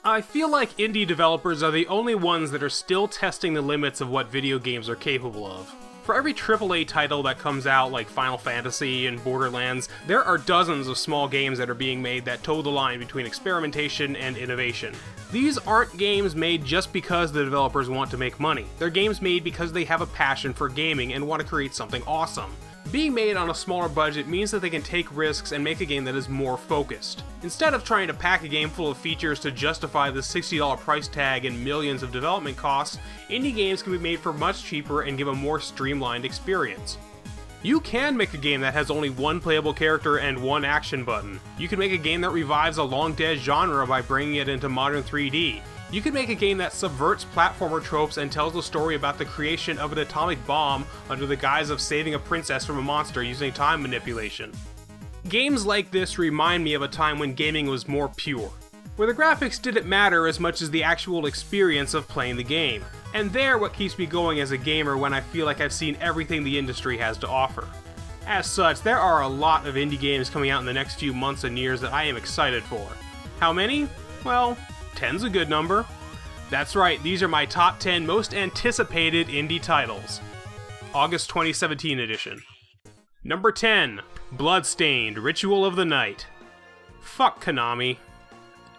I feel like indie developers are the only ones that are still testing the limits of what video games are capable of. For every AAA title that comes out, like Final Fantasy and Borderlands, there are dozens of small games that are being made that toe the line between experimentation and innovation. These aren't games made just because the developers want to make money. They're games made because they have a passion for gaming and want to create something awesome. Being made on a smaller budget means that they can take risks and make a game that is more focused. Instead of trying to pack a game full of features to justify the $60 price tag and millions of development costs, indie games can be made for much cheaper and give a more streamlined experience. You can make a game that has only one playable character and one action button. You can make a game that revives a long-dead genre by bringing it into modern 3D. You can make a game that subverts platformer tropes and tells a story about the creation of an atomic bomb under the guise of saving a princess from a monster using time manipulation. Games like this remind me of a time when gaming was more pure, where the graphics didn't matter as much as the actual experience of playing the game. And they're what keeps me going as a gamer when I feel like I've seen everything the industry has to offer. As such, there are a lot of indie games coming out in the next few months and years that I am excited for. How many? Well, 10's a good number. That's right, these are my top 10 most anticipated indie titles. August 2017 edition. Number 10, Bloodstained, Ritual of the Night. Fuck Konami.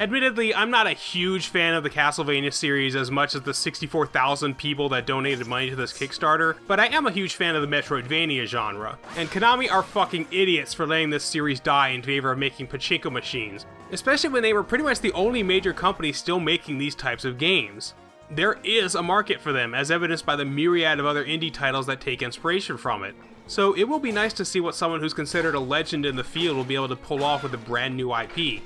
Admittedly, I'm not a huge fan of the Castlevania series as much as the 64,000 people that donated money to this Kickstarter, but I am a huge fan of the Metroidvania genre, and Konami are fucking idiots for letting this series die in favor of making pachinko machines, especially when they were pretty much the only major company still making these types of games. There is a market for them, as evidenced by the myriad of other indie titles that take inspiration from it. So it will be nice to see what someone who's considered a legend in the field will be able to pull off with a brand new IP.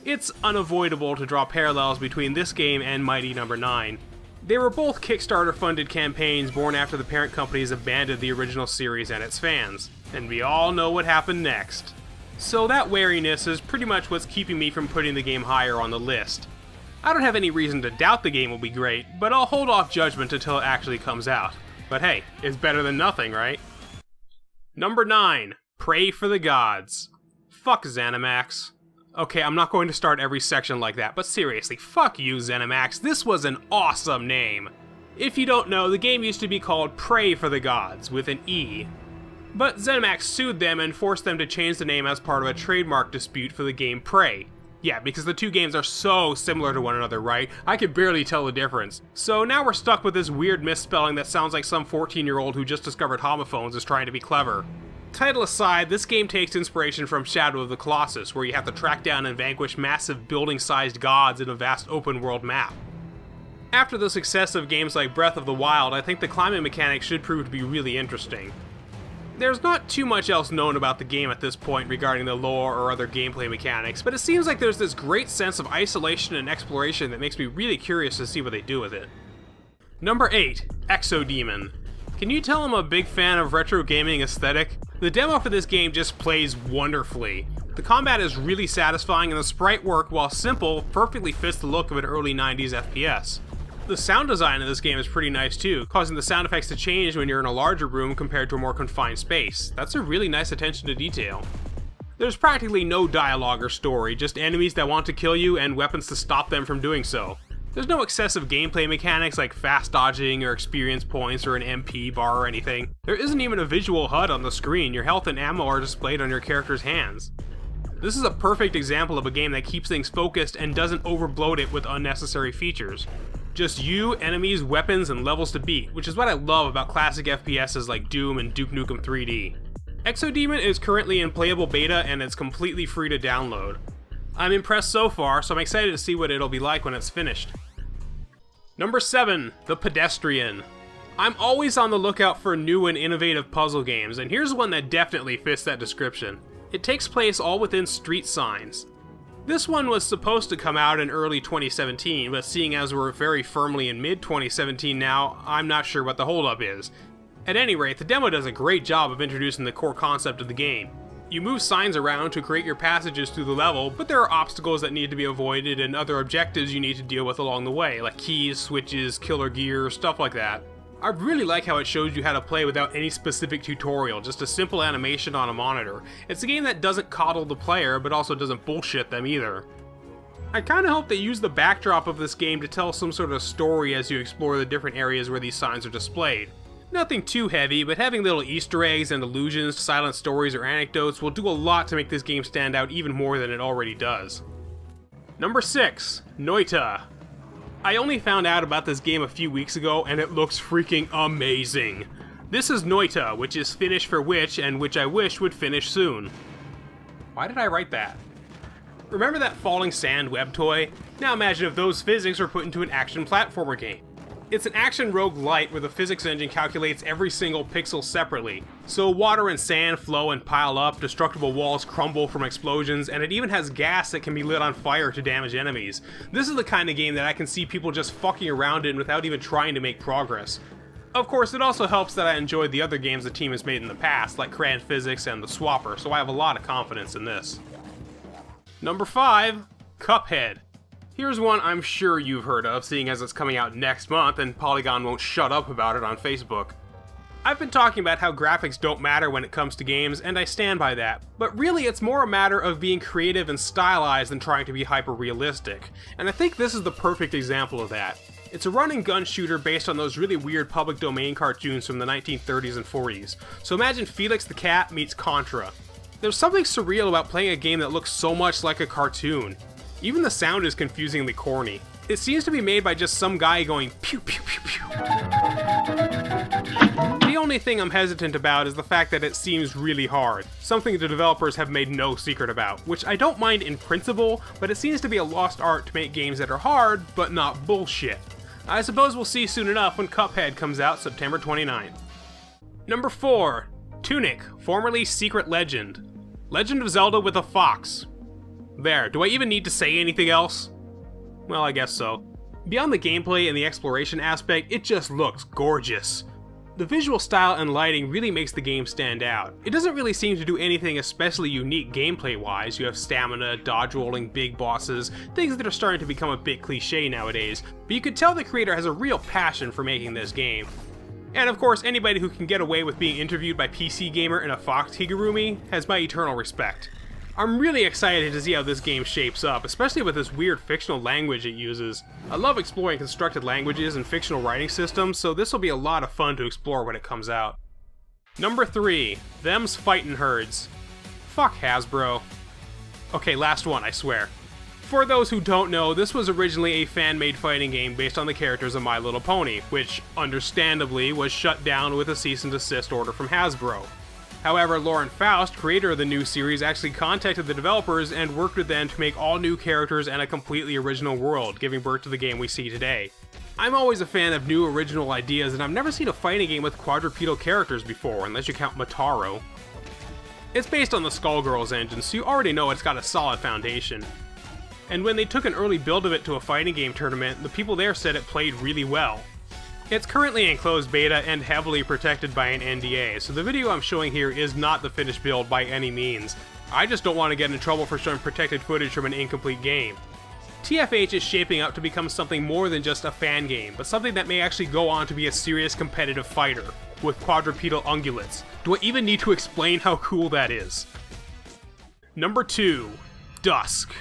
It's unavoidable to draw parallels between this game and Mighty No. 9. They were both Kickstarter-funded campaigns born after the parent companies abandoned the original series and its fans, and we all know what happened next. So that wariness is pretty much what's keeping me from putting the game higher on the list. I don't have any reason to doubt the game will be great, but I'll hold off judgment until it actually comes out. But hey, it's better than nothing, right? Number 9, Pray for the Gods. Fuck ZeniMax. Okay, I'm not going to start every section like that, but seriously, fuck you, ZeniMax, this was an awesome name! If you don't know, the game used to be called Pray for the Gods, with an E. But ZeniMax sued them and forced them to change the name as part of a trademark dispute for the game Prey. Yeah, because the two games are so similar to one another, right? I could barely tell the difference. So now we're stuck with this weird misspelling that sounds like some 14-year-old who just discovered homophones is trying to be clever. Title aside, this game takes inspiration from Shadow of the Colossus, where you have to track down and vanquish massive building-sized gods in a vast open-world map. After the success of games like Breath of the Wild, I think the climbing mechanic should prove to be really interesting. There's not too much else known about the game at this point regarding the lore or other gameplay mechanics, but it seems like there's this great sense of isolation and exploration that makes me really curious to see what they do with it. Number 8, EXO Demon. Can you tell I'm a big fan of retro gaming aesthetic? The demo for this game just plays wonderfully. The combat is really satisfying and the sprite work, while simple, perfectly fits the look of an early 90s FPS. The sound design of this game is pretty nice too, causing the sound effects to change when you're in a larger room compared to a more confined space. That's a really nice attention to detail. There's practically no dialogue or story, just enemies that want to kill you and weapons to stop them from doing so. There's no excessive gameplay mechanics like fast dodging or experience points or an MP bar or anything. There isn't even a visual HUD on the screen, your health and ammo are displayed on your character's hands. This is a perfect example of a game that keeps things focused and doesn't overbloat it with unnecessary features. Just you, enemies, weapons, and levels to beat, which is what I love about classic FPSs like Doom and Duke Nukem 3D. EXO Demon is currently in playable beta and it's completely free to download. I'm impressed so far, so I'm excited to see what it'll be like when it's finished. Number 7, The Pedestrian. I'm always on the lookout for new and innovative puzzle games, and here's one that definitely fits that description. It takes place all within street signs. This one was supposed to come out in early 2017, but seeing as we're very firmly in mid-2017 now, I'm not sure what the holdup is. At any rate, the demo does a great job of introducing the core concept of the game. You move signs around to create your passages through the level, but there are obstacles that need to be avoided and other objectives you need to deal with along the way, like keys, switches, killer gear, stuff like that. I really like how it shows you how to play without any specific tutorial, just a simple animation on a monitor. It's a game that doesn't coddle the player, but also doesn't bullshit them either. I kinda hope they use the backdrop of this game to tell some sort of story as you explore the different areas where these signs are displayed. Nothing too heavy, but having little Easter eggs and allusions to silent stories or anecdotes will do a lot to make this game stand out even more than it already does. Number 6. Noita. I only found out about this game a few weeks ago, and it looks freaking amazing. This is Noita, which is Finnish for witch, and which I wish would finish soon. Why did I write that? Remember that falling sand web toy? Now imagine if those physics were put into an action platformer game. It's an action roguelite where the physics engine calculates every single pixel separately. So water and sand flow and pile up, destructible walls crumble from explosions, and it even has gas that can be lit on fire to damage enemies. This is the kind of game that I can see people just fucking around in without even trying to make progress. Of course, it also helps that I enjoyed the other games the team has made in the past, like Cran Physics and The Swapper, so I have a lot of confidence in this. Number 5. Cuphead. Here's one I'm sure you've heard of, seeing as it's coming out next month and Polygon won't shut up about it on Facebook. I've been talking about how graphics don't matter when it comes to games, and I stand by that, but really it's more a matter of being creative and stylized than trying to be hyper-realistic, and I think this is the perfect example of that. It's a run-and-gun shooter based on those really weird public domain cartoons from the 1930s and 40s, so imagine Felix the Cat meets Contra. There's something surreal about playing a game that looks so much like a cartoon. Even the sound is confusingly corny. It seems to be made by just some guy going pew pew pew pew. The only thing I'm hesitant about is the fact that it seems really hard, something the developers have made no secret about, which I don't mind in principle, but it seems to be a lost art to make games that are hard, but not bullshit. I suppose we'll see soon enough when Cuphead comes out September 29th. Number 4. Tunic, formerly Secret Legend. Legend of Zelda with a fox. There, do I even need to say anything else? Well, I guess so. Beyond the gameplay and the exploration aspect, it just looks gorgeous. The visual style and lighting really makes the game stand out. It doesn't really seem to do anything especially unique gameplay-wise. You have stamina, dodge rolling, big bosses, things that are starting to become a bit cliche nowadays, but you could tell the creator has a real passion for making this game. And of course, anybody who can get away with being interviewed by PC Gamer in a fox Higurumi has my eternal respect. I'm really excited to see how this game shapes up, especially with this weird fictional language it uses. I love exploring constructed languages and fictional writing systems, so this will be a lot of fun to explore when it comes out. Number 3. Them's Fightin' Herds. Fuck Hasbro. Okay, last one, I swear. For those who don't know, this was originally a fan-made fighting game based on the characters of My Little Pony, which, understandably, was shut down with a cease and desist order from Hasbro. However, Lauren Faust, creator of the new series, actually contacted the developers and worked with them to make all new characters and a completely original world, giving birth to the game we see today. I'm always a fan of new original ideas, and I've never seen a fighting game with quadrupedal characters before, unless you count Motaro. It's based on the Skullgirls engine, so you already know it's got a solid foundation. And when they took an early build of it to a fighting game tournament, the people there said it played really well. It's currently in closed beta and heavily protected by an NDA, so the video I'm showing here is not the finished build by any means. I just don't want to get in trouble for showing protected footage from an incomplete game. TFH is shaping up to become something more than just a fan game, but something that may actually go on to be a serious competitive fighter, with quadrupedal ungulates. Do I even need to explain how cool that is? Number 2. Dusk.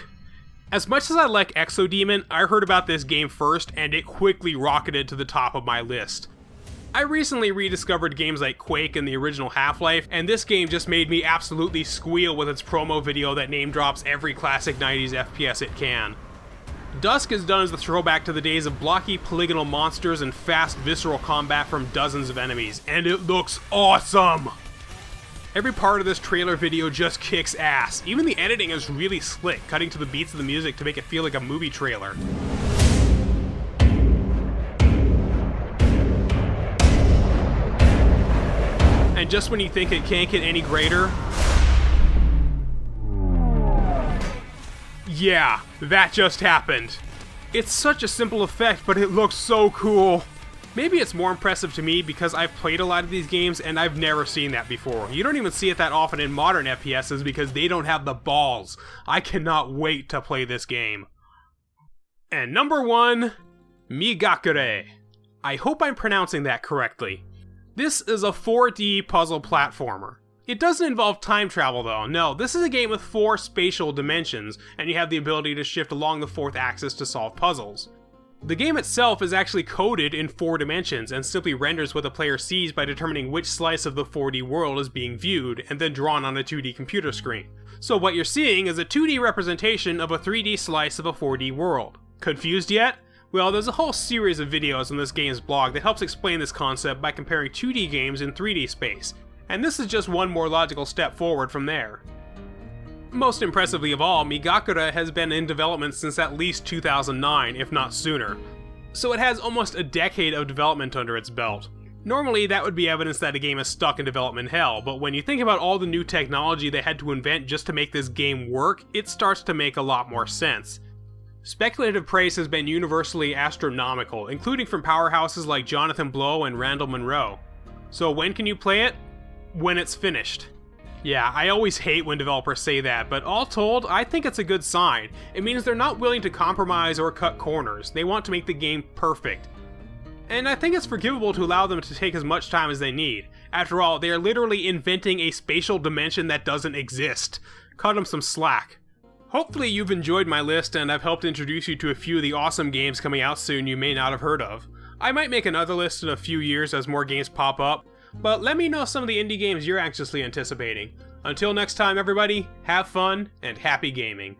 As much as I like EXO Demon, I heard about this game first, and it quickly rocketed to the top of my list. I recently rediscovered games like Quake and the original Half-Life, and this game just made me absolutely squeal with its promo video that name drops every classic 90s FPS it can. Dusk is done as the throwback to the days of blocky polygonal monsters and fast visceral combat from dozens of enemies, and it looks awesome! Every part of this trailer video just kicks ass. Even the editing is really slick, cutting to the beats of the music to make it feel like a movie trailer. And just when you think it can't get any greater... yeah, that just happened. It's such a simple effect, but it looks so cool. Maybe it's more impressive to me because I've played a lot of these games and I've never seen that before. You don't even see it that often in modern FPSs because they don't have the balls. I cannot wait to play this game. And number 1, Migakure. I hope I'm pronouncing that correctly. This is a 4D puzzle platformer. It doesn't involve time travel though, no, this is a game with 4 spatial dimensions, and you have the ability to shift along the 4th axis to solve puzzles. The game itself is actually coded in 4 dimensions and simply renders what the player sees by determining which slice of the 4D world is being viewed and then drawn on a 2D computer screen. So what you're seeing is a 2D representation of a 3D slice of a 4D world. Confused yet? Well, there's a whole series of videos on this game's blog that helps explain this concept by comparing 2D games in 3D space, and this is just one more logical step forward from there. Most impressively of all, Cuda has been in development since at least 2009, if not sooner. So it has almost a decade of development under its belt. Normally that would be evidence that a game is stuck in development hell, but when you think about all the new technology they had to invent just to make this game work, it starts to make a lot more sense. Speculative praise has been universally astronomical, including from powerhouses like Jonathan Blow and Randall Munroe. So when can you play it? When it's finished. Yeah, I always hate when developers say that, but all told, I think it's a good sign. It means they're not willing to compromise or cut corners. They want to make the game perfect. And I think it's forgivable to allow them to take as much time as they need. After all, they are literally inventing a spatial dimension that doesn't exist. Cut them some slack. Hopefully you've enjoyed my list and I've helped introduce you to a few of the awesome games coming out soon you may not have heard of. I might make another list in a few years as more games pop up, but let me know some of the indie games you're anxiously anticipating. Until next time everybody, have fun and happy gaming.